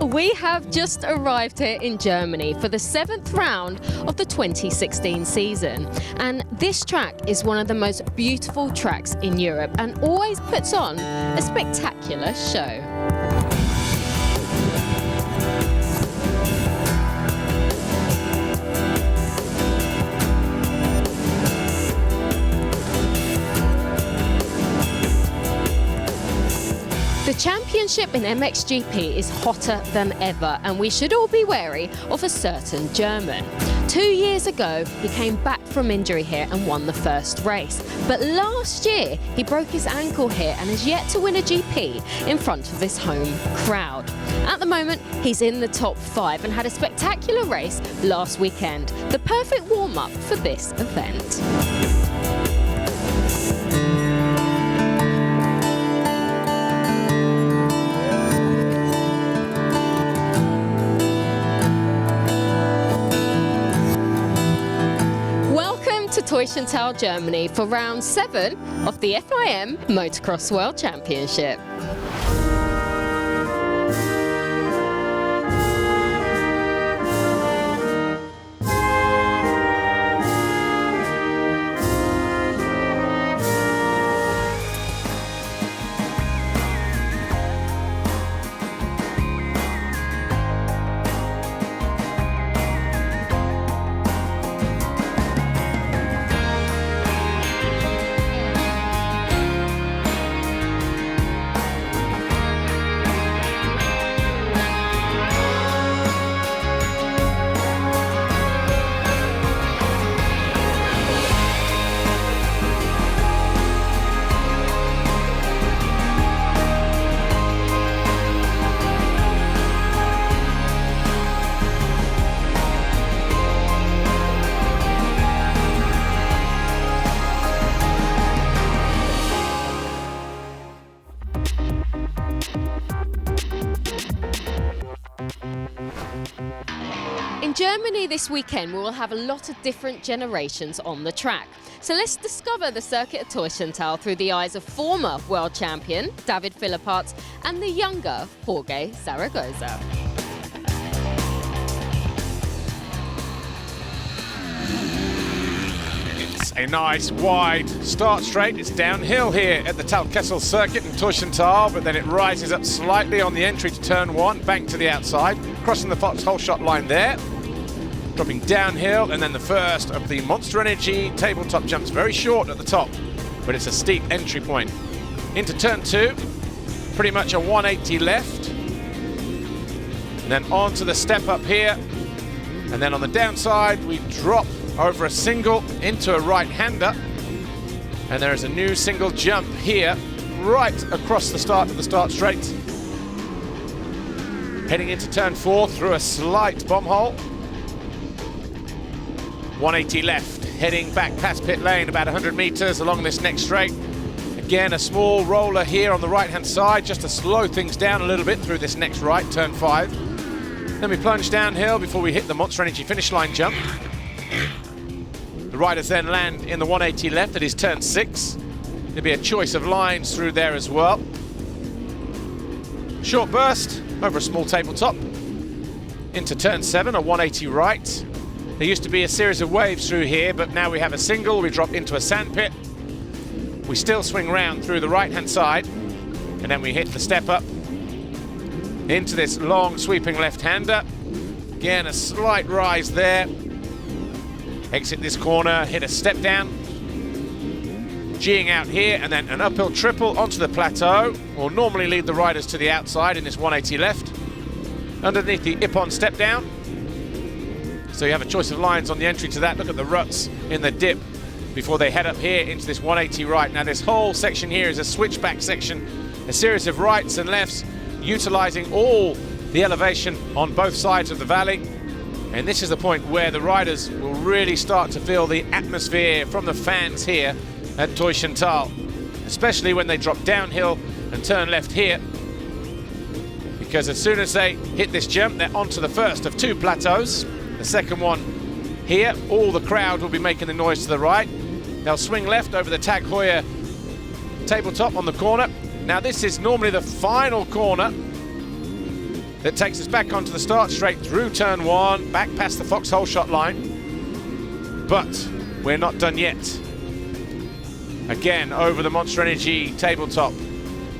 We have just arrived here in Germany for the 7th round of the 2016 season. And this track is one of the most beautiful tracks in Europe and always puts on a spectacular show. The championship in MXGP is hotter than ever, and we should all be wary of a certain German. 2 years ago, he came back from injury here and won the first race. But last year, he broke his ankle here and has yet to win a GP in front of this home crowd. At the moment, he's in the top 5 and had a spectacular race last weekend. The perfect warm-up for this event. To Teushenthal, Germany for round 7 of the FIM Motocross World Championship. In Germany this weekend, we will have a lot of different generations on the track. So let's discover the circuit of Teushenthal through the eyes of former world champion David Philippart and the younger Jorge Zaragoza. It's a nice wide start straight. It's downhill here at the Talkessel circuit in Teushenthal, but then it rises up slightly on the entry to turn 1, bank to the outside, crossing the Foxhole shot line there. Dropping downhill, and then the first of the Monster Energy tabletop jumps, very short at the top, but it's a steep entry point. Into turn 2, pretty much a 180 left, and then onto the step up here, and then on the downside we drop over a single into a right-hander, and there is a new single jump here, right across the start of the start straight. Heading into turn 4 through a slight bomb hole. 180 left, heading back past pit lane, about 100 meters along this next straight. Again, a small roller here on the right-hand side, just to slow things down a little bit through this next right, turn 5. Then we plunge downhill before we hit the Monster Energy finish line jump. The riders then land in the 180 left at his turn 6. There'll be a choice of lines through there as well. Short burst over a small tabletop. Into turn 7, a 180 right. There used to be a series of waves through here, but now we have a single. We drop into a sand pit. We still swing round through the right-hand side, and then we hit the step up into this long sweeping left-hander. Again, a slight rise there. Exit this corner, hit a step down. G'ing out here, and then an uphill triple onto the plateau. Will normally lead the riders to the outside in this 180 left. Underneath the Ippon step down. So you have a choice of lines on the entry to that. Look at the ruts in the dip before they head up here into this 180 right. Now this whole section here is a switchback section, a series of rights and lefts, utilizing all the elevation on both sides of the valley. And this is the point where the riders will really start to feel the atmosphere from the fans here at Teushenthal, especially when they drop downhill and turn left here. Because as soon as they hit this jump, they're onto the first of 2 plateaus. The second one here, all the crowd will be making the noise to the right. They'll swing left over the Tag Heuer tabletop on the corner. Now this is normally the final corner that takes us back onto the start straight through turn 1, back past the foxhole shot line. But we're not done yet. Again, over the Monster Energy tabletop.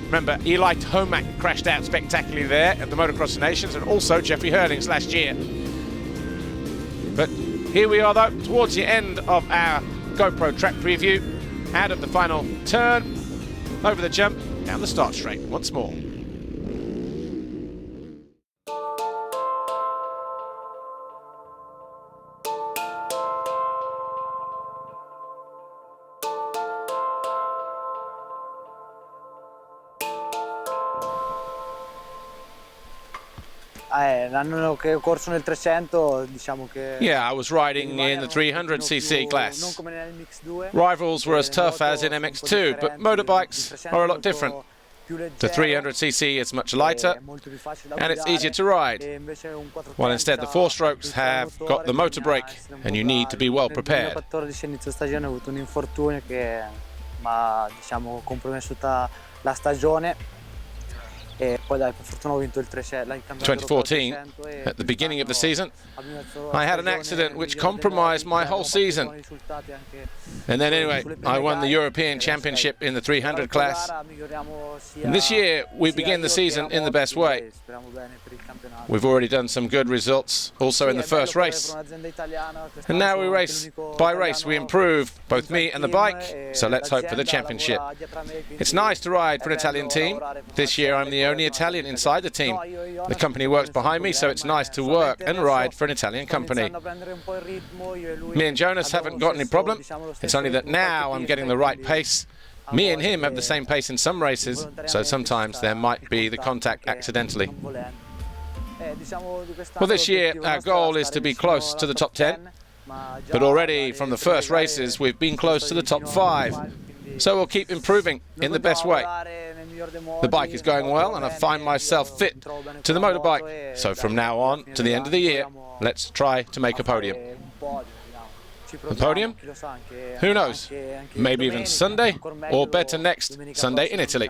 Remember, Eli Tomac crashed out spectacularly there at the Motocross of Nations, and also Jeffrey Hurlings last year. But here we are, though, towards the end of our GoPro track preview. Out of the final turn, over the jump, down the start straight once more. L'anno che ho corso nel 300, diciamo che Yeah, I was riding in the 300cc class. Rivals were as tough as in MX2, but motorbikes are a lot different. The 300cc is much lighter and it's easier to ride, while instead the 4-strokes have got the motor brake and you need to be well prepared. Nel 2014 inizio stagione ho avuto un infortunio che mi ha, diciamo, compromesso tutta la stagione. E poi dai, per fortuna ho vinto il 2014, at the beginning of the season, I had an accident which compromised my whole season. And then anyway, I won the European Championship in the 300 class. And this year, we begin the season in the best way. We've already done some good results, also in the first race. And now we race by race, we improve, both me and the bike, so let's hope for the championship. It's nice to ride for an Italian team. This year I'm the only Italian inside the team. The company works behind me, so it's nice to work and ride for an Italian company. Me and Jonas haven't got any problem. It's only that now I'm getting the right pace. Me and him have the same pace in some races, so sometimes there might be the contact accidentally. Well, this year our goal is to be close to the top 10, but already from the first races we've been close to the top 5. So we'll keep improving in the best way. The bike is going well and I find myself fit to the motorbike. So from now on to the end of the year, let's try to make a podium. The podium? Who knows? Maybe even Sunday, or better next Sunday in Italy.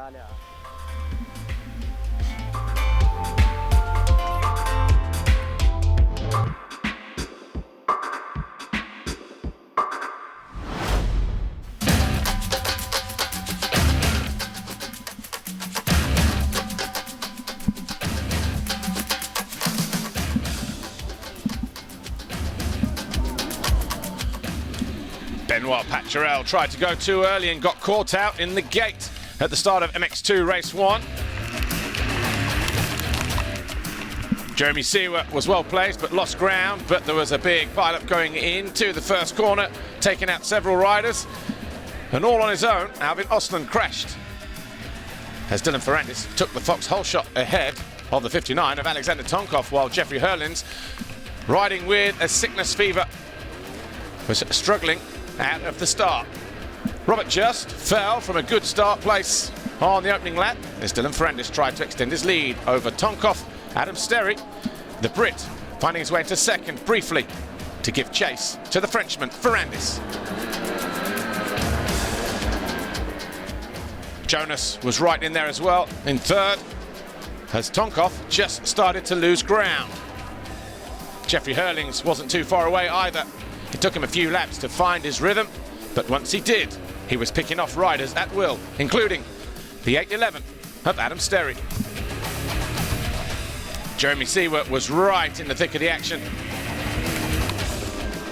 Benoit Paturel tried to go too early and got caught out in the gate at the start of MX2 Race 1. Jeremy Seward was well placed but lost ground, but there was a big pile-up going into the first corner, taking out several riders. And all on his own, Alvin Osland crashed as Dylan Ferrandis took the foxhole shot ahead of the 59 of Alexander Tonkov, while Jeffrey Hurlings, riding with a sickness fever, was struggling out of the start. Robert Just fell from a good start place on the opening lap as Dylan Ferrandis tried to extend his lead over Tonkov. Adam Sterry, the Brit, finding his way into second briefly to give chase to the Frenchman Ferrandis. Jonas was right in there as well in third as Tonkov just started to lose ground. Jeffrey Hurlings wasn't too far away either. It took him a few laps to find his rhythm, but once he did, he was picking off riders at will, including the 811 of Adam Sterry. Jeremy Seward was right in the thick of the action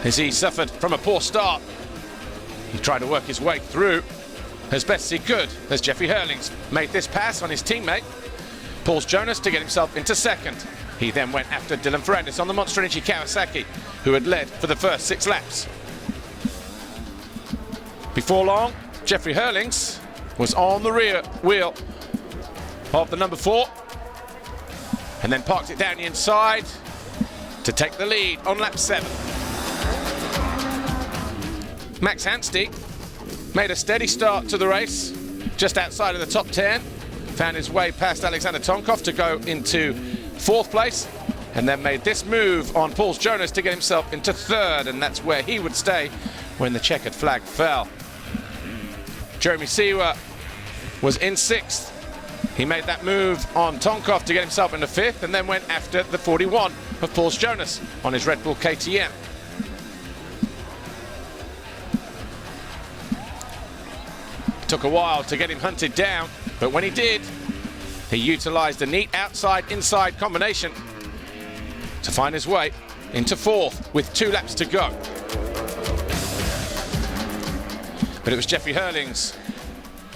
as he suffered from a poor start. He tried to work his way through as best he could as Jeffrey Hurlings made this pass on his teammate, Paul Jonas, to get himself into second. He then went after Dylan Ferrandis on the Monster Energy Kawasaki, who had led for the first 6 laps. Before long, Jeffrey Hurlings was on the rear wheel of the number 4 and then parked it down the inside to take the lead on lap 7. Max Hanstey made a steady start to the race, just outside of the top 10, found his way past Alexander Tonkov to go into 4th place, and then made this move on Paul Jonas to get himself into 3rd, and that's where he would stay when the checkered flag fell. Jeremy Seward was in 6th He made that move on Tonkov to get himself into 5th and then went after the 41 of Paul Jonas on his Red Bull KTM. It took a while to get him hunted down, but when he did, he utilised a neat outside-inside combination to find his way into 4th with 2 laps to go. But it was Jeffrey Hurlings,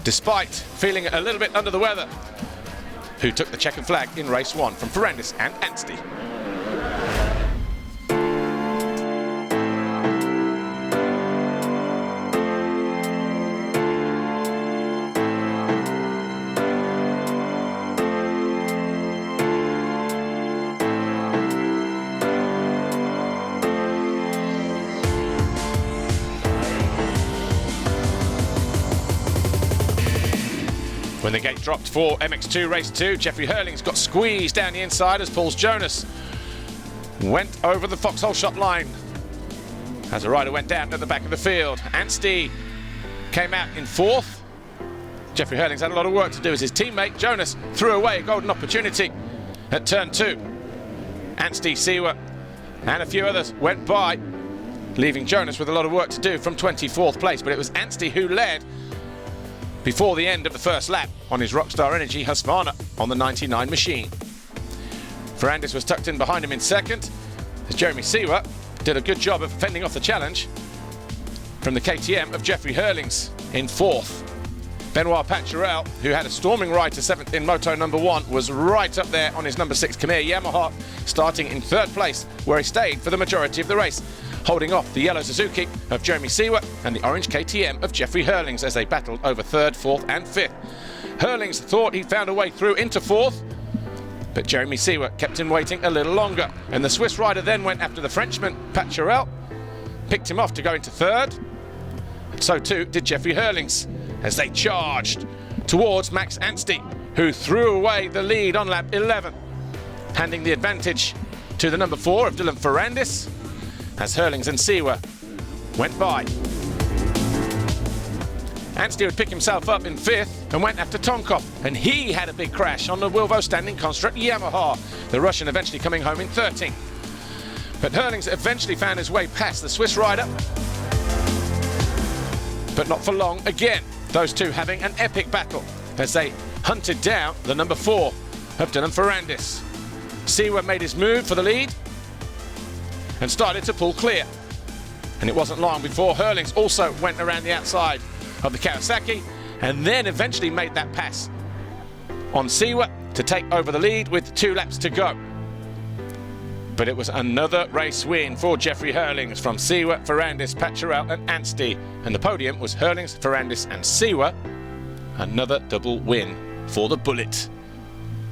despite feeling a little bit under the weather, who took the checkered flag in race 1 from Ferrandis and Anstey. When the gate dropped for MX2 race 2, Jeffrey Hurlings got squeezed down the inside as Paul Jonas went over the foxhole shot line as a rider went down at the back of the field. Anstey came out in 4th. Jeffrey Hurlings had a lot of work to do as his teammate Jonas threw away a golden opportunity at turn 2. Anstey, Siwa and a few others went by, leaving Jonas with a lot of work to do from 24th place, but it was Anstey who led before the end of the first lap on his Rockstar Energy Husqvarna on the 99 machine. Ferrandis was tucked in behind him in 2nd, as Jeremy Siwa did a good job of fending off the challenge from the KTM of Jeffrey Hurlings in 4th. Benoit Pacharel, who had a storming ride to 7th in Moto number 1, was right up there on his number 6 Khmer Yamaha, starting in 3rd place, where he stayed for the majority of the race, holding off the yellow Suzuki of Jeremy Siwa and the orange KTM of Jeffrey Hurlings as they battled over 3rd, 4th and 5th. Hurlings thought he'd found a way through into 4th, but Jeremy Siwa kept him waiting a little longer, and the Swiss rider then went after the Frenchman Pacharel, picked him off to go into 3rd, and so too did Jeffrey Hurlings as they charged towards Max Anstey, who threw away the lead on lap 11, handing the advantage to the number 4 of Dylan Ferrandis as Hurlings and Siwa went by. Anstey would pick himself up in 5th and went after Tonkov, and he had a big crash on the Wilvo standing construct Yamaha, the Russian eventually coming home in 13th. But Hurlings eventually found his way past the Swiss rider, but not for long again, those two having an epic battle as they hunted down the number 4 of Dylan Ferrandis. Siwa made his move for the lead and started to pull clear. And it wasn't long before Hurlings also went around the outside of the Kawasaki and then eventually made that pass on Siwa to take over the lead with 2 laps to go. But it was another race win for Jeffrey Hurlings from Siwa, Ferrandis, Pacharel and Anstey. And the podium was Hurlings, Ferrandis and Siwa. Another double win for the Bullet,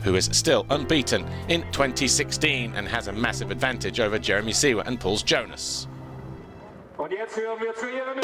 who is still unbeaten in 2016 and has a massive advantage over Jeremy Siwa and Paul Jonas. Und jetzt hören wir zu Ihren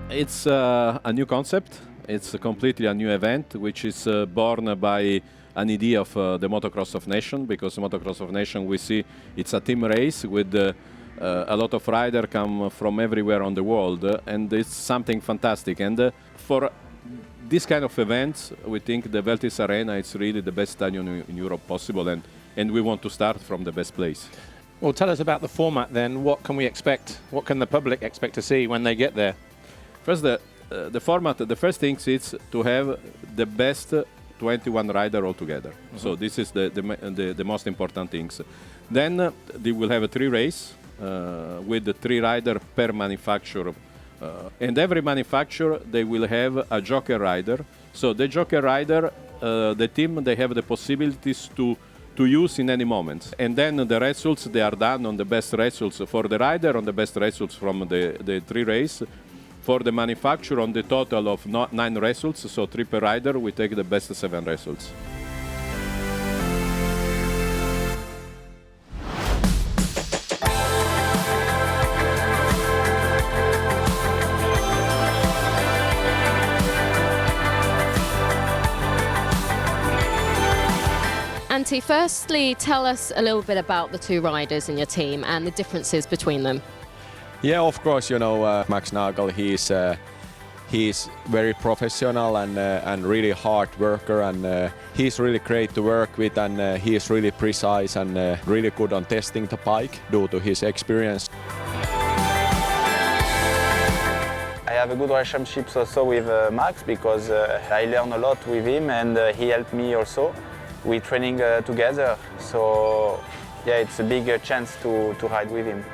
It's a new concept. It's completely a new event, which is born by an idea of the Motocross of Nation, because Motocross of Nation, we see it's a team race with a lot of riders come from everywhere on the world, and it's something fantastic. And for this kind of events, we think the Veltis Arena is really the best stadium in Europe possible, and we want to start from the best place. Well, tell us about the format then. What can we expect? What can the public expect to see when they get there? First, the format, the first thing is to have the best 21 rider all together. Mm-hmm. So this is the most important things. Then they will have a 3 race with the 3 rider per manufacturer. And every manufacturer, they will have a joker rider. So the joker rider, the team, they have the possibilities to use in any moment. And then the results, they are done on the best results for the rider, on the best results from the 3 race. For the manufacturer, on the total of 9 results, so 3 per rider, we take the best 7 results. Antti, firstly, tell us a little bit about the 2 riders in your team and the differences between them. Yeah, of course, you know, Max Nagel, he's very professional and really hard worker, and he's really great to work with, and he's really precise and really good on testing the bike due to his experience. I have a good relationship also with Max because I learn a lot with him, and he helped me also. We're training together, so yeah, it's a big chance to ride with him.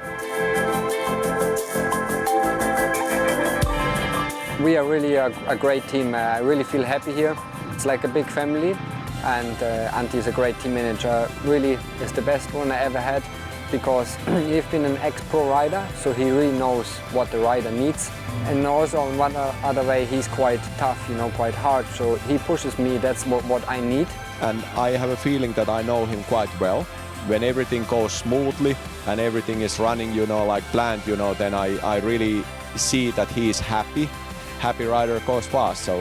We are really a great team. I really feel happy here. It's like a big family, and Antti is a great team manager. Really is the best one I ever had, because he's been an ex-pro rider, so he really knows what the rider needs. And also in one other way, he's quite tough, you know, quite hard, so he pushes me. That's what I need. And I have a feeling that I know him quite well. When everything goes smoothly and everything is running, you know, like planned, you know, then I really see that he is happy. Happy rider goes fast, so.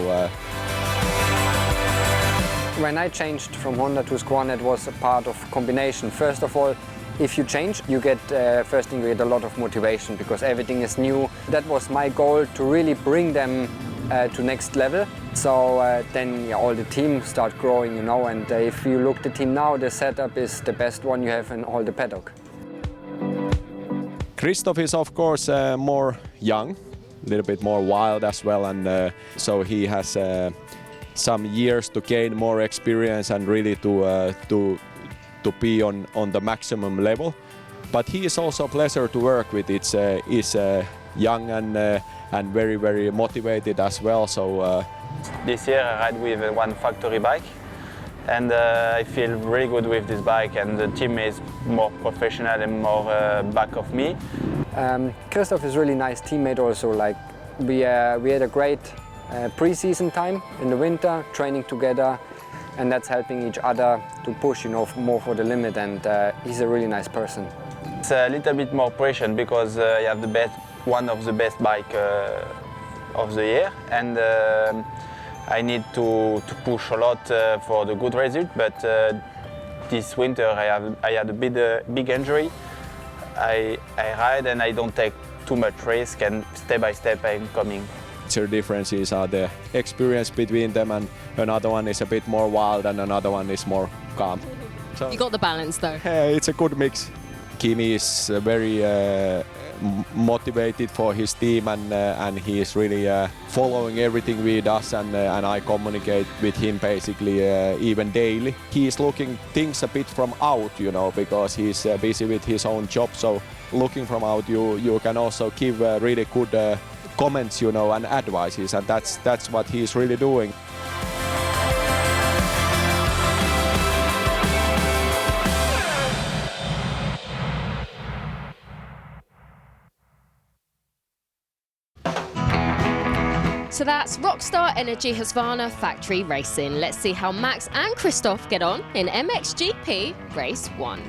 When I changed from Honda to Squan, it was a part of combination. First of all, if you change, you get, first thing, you get a lot of motivation because everything is new. That was my goal, to really bring them to next level. So then yeah, all the team start growing, you know, and if you look at the team now, the setup is the best one you have in all the paddock. Christoph is of course more young, a little bit more wild as well, and so he has some years to gain more experience and really to be on the maximum level. But he is also a pleasure to work with. He's young and very, very motivated as well. So this year I ride with one factory bike, and I feel really good with this bike, and the team is more professional and more back of me. Christoph is a really nice teammate also. Like we had a great pre-season time in the winter, training together, and that's helping each other to push, you know, more for the limit, and he's a really nice person. It's a little bit more pressure because I have one of the best bike of the year, and I need to push a lot for the good result. But this winter I had a big injury. I ride and I don't take too much risk, and step by step I'm coming. Major differences are the experience between them, and another one is a bit more wild and another one is more calm. So You got the balance though. it's a good mix. Kimi is very motivated for his team, and he is really following everything we does, and I communicate with him basically even daily. He is looking things a bit from out, you know, because he's busy with his own job. So looking from out, you can also give really good comments, you know, and advices, and that's what he's really doing. So that's Rockstar Energy Husqvarna Factory Racing. Let's see how Max and Christoph get on in MXGP Race 1.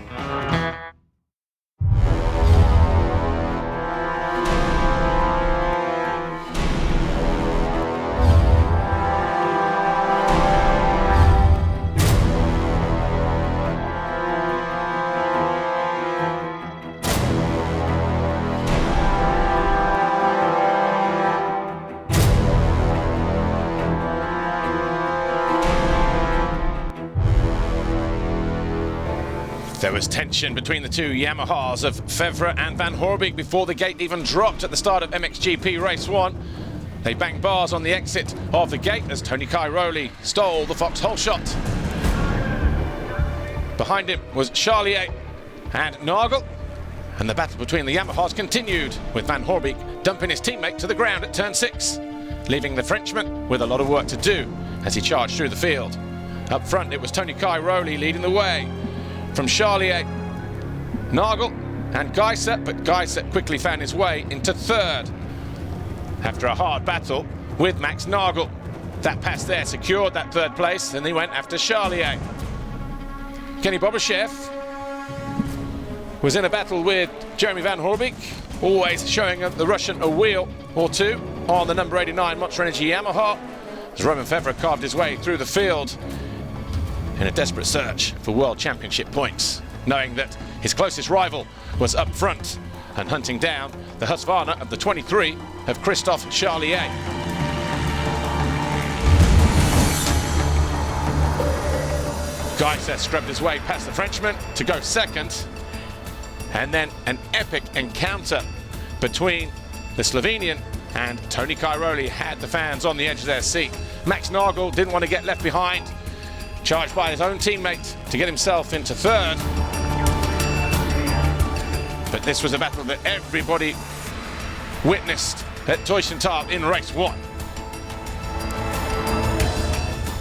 There was tension between the two Yamahas of Fevre and Van Horbig before the gate even dropped at the start of MXGP Race 1. They banged bars on the exit of the gate as Tony Cairoli stole the foxhole shot. Behind him was Charlier and Nagel, and the battle between the Yamahas continued, with Van Horbig dumping his teammate to the ground at turn 6, leaving the Frenchman with a lot of work to do as he charged through the field. Up front it was Tony Cairoli leading the way. From Charlier, Nagel and Geiser, but Geiser quickly found his way into third. after a hard battle with Max Nagel. That pass there secured that third place, and he went after Charlier. Kenny Bobashev was in a battle with Jeremy Van Hoorbeek, always showing the Russian a wheel or two on the number 89 Monster Energy Yamaha, as Romain Febvre carved his way through the field in a desperate search for World Championship points, knowing that his closest rival was up front and hunting down the Husqvarna of the 23 of Christophe Charlier. Geiser scrubbed his way past the Frenchman to go second, and then an epic encounter between the Slovenian and Tony Cairoli had the fans on the edge of their seat. Max Nagel didn't want to get left behind, charged by his own teammate to get himself into third. But this was a battle that everybody witnessed at Teussenthal in race 1.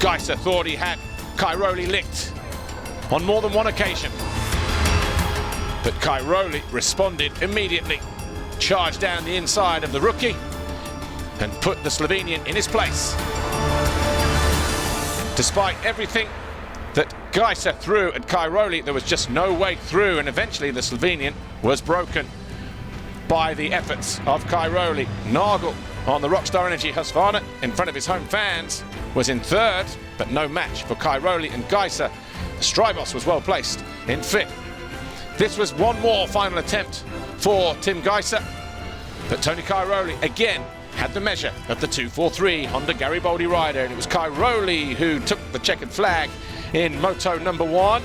Geiser thought he had Cairoli licked on more than one occasion, but Cairoli responded immediately, charged down the inside of the rookie and put the Slovenian in his place. Despite everything that Geiser threw at Cairoli, there was just no way through, and eventually the Slovenian was broken by the efforts of Cairoli. Nagel on the Rockstar Energy Husqvarna in front of his home fans was in third, but no match for Cairoli and Geiser. Strybos was well placed in fifth. This was one more final attempt for Tim Geiser, but Tony Cairoli again had the measure of the 243 Honda Garibaldi rider, and it was Cairoli who took the checkered flag in Moto number 1.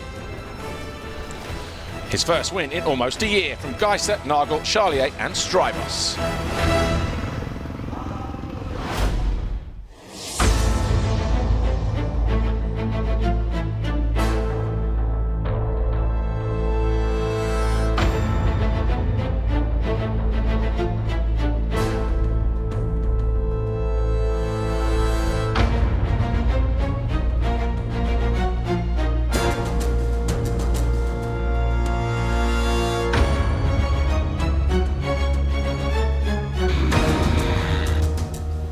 His first win in almost a year from Geiser, Nagel, Charlier and Strybos.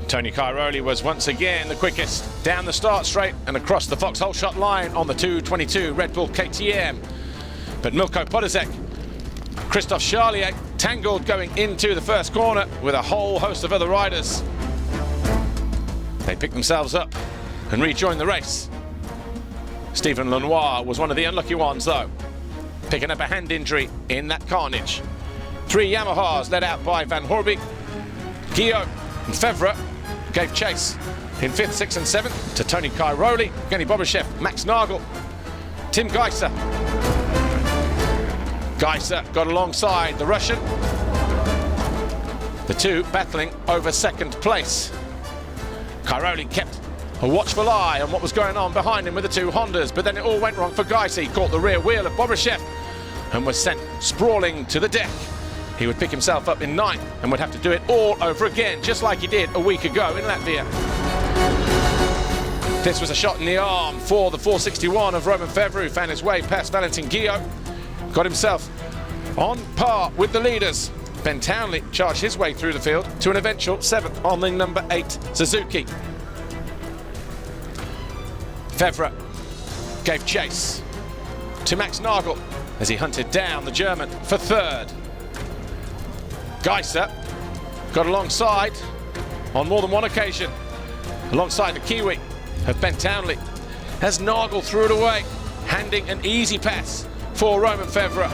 Tony Cairoli was once again the quickest down the start straight and across the Foxhole shot line on the 222 Red Bull KTM. But Milko Podizek, Christophe Charlier tangled going into the first corner with a whole host of other riders. They picked themselves up and rejoined the race. Stephen Lenoir was one of the unlucky ones though, picking up a hand injury in that carnage. 3 Yamahas led out by Van Hoorbeek, Guillaume and Febvre gave chase in 5th, 6th and 7th to Tony Cairoli, Kenny Bobashev, Max Nagel, Tim Geiser. Geiser got alongside the Russian, the two battling over second place. Cairoli kept a watchful eye on what was going on behind him with the 2 Hondas, but then it all went wrong for Geiser. He caught the rear wheel of Bobashev and was sent sprawling to the deck. He would pick himself up in 9th and would have to do it all over again, just like he did a week ago in Latvia. This was a shot in the arm for the 461 of Romain Febvre, who found his way past Valentin Guillaume, got himself on par with the leaders. Ben Townley charged his way through the field to an eventual 7th on the number 8 Suzuki. Febvre gave chase to Max Nagel as he hunted down the German for 3rd. Geiser got alongside on more than one occasion, alongside the Kiwi of Ben Townley, as Nagel threw it away, handing an easy pass for Romain Febvre.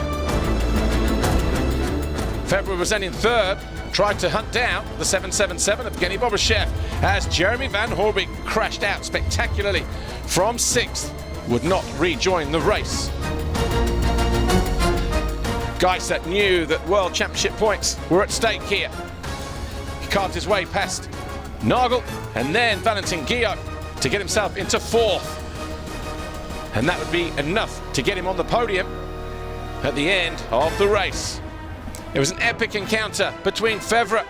Febvre was then in 3rd, tried to hunt down the 777 of Kenny Bobashev, as Jeremy Van Hoorbeek crashed out spectacularly from 6th, would not rejoin the race. Geiser knew that World Championship points were at stake here. He carved his way past Nagel and then Valentin Guillaume to get himself into 4th. And that would be enough to get him on the podium at the end of the race. It was an epic encounter between Febvre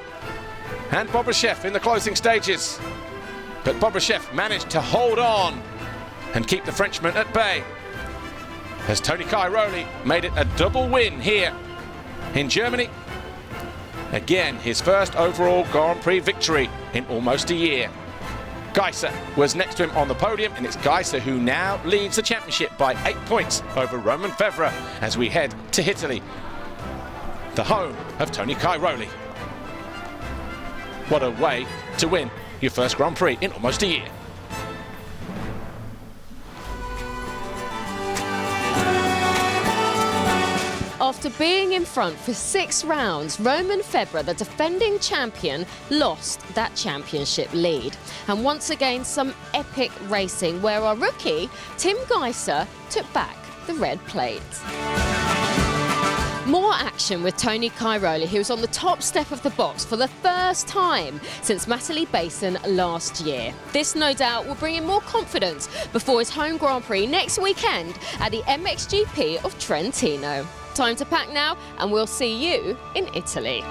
and Bobashev in the closing stages. But Bobashev managed to hold on and keep the Frenchman at bay, as Tony Cairoli made it a double win here in Germany Again, his first overall Grand Prix victory in almost a year. Geiser was next to him on the podium, and it's Geiser who now leads the championship by 8 points over Roman Febvre as we head to Italy, the home of Tony Cairoli. What a way to win your first Grand Prix in almost a year. After being in front for 6 rounds, Roman Febvre, the defending champion, lost that championship lead. And once again, some epic racing where our rookie, Tim Geiser, took back the red plate. More action with Tony Cairoli, who was on the top step of the box for the first time since Matterley Basin last year. This, no doubt, will bring him more confidence before his home Grand Prix next weekend at the MXGP of Trentino. Time to pack now, and we'll see you in Italy.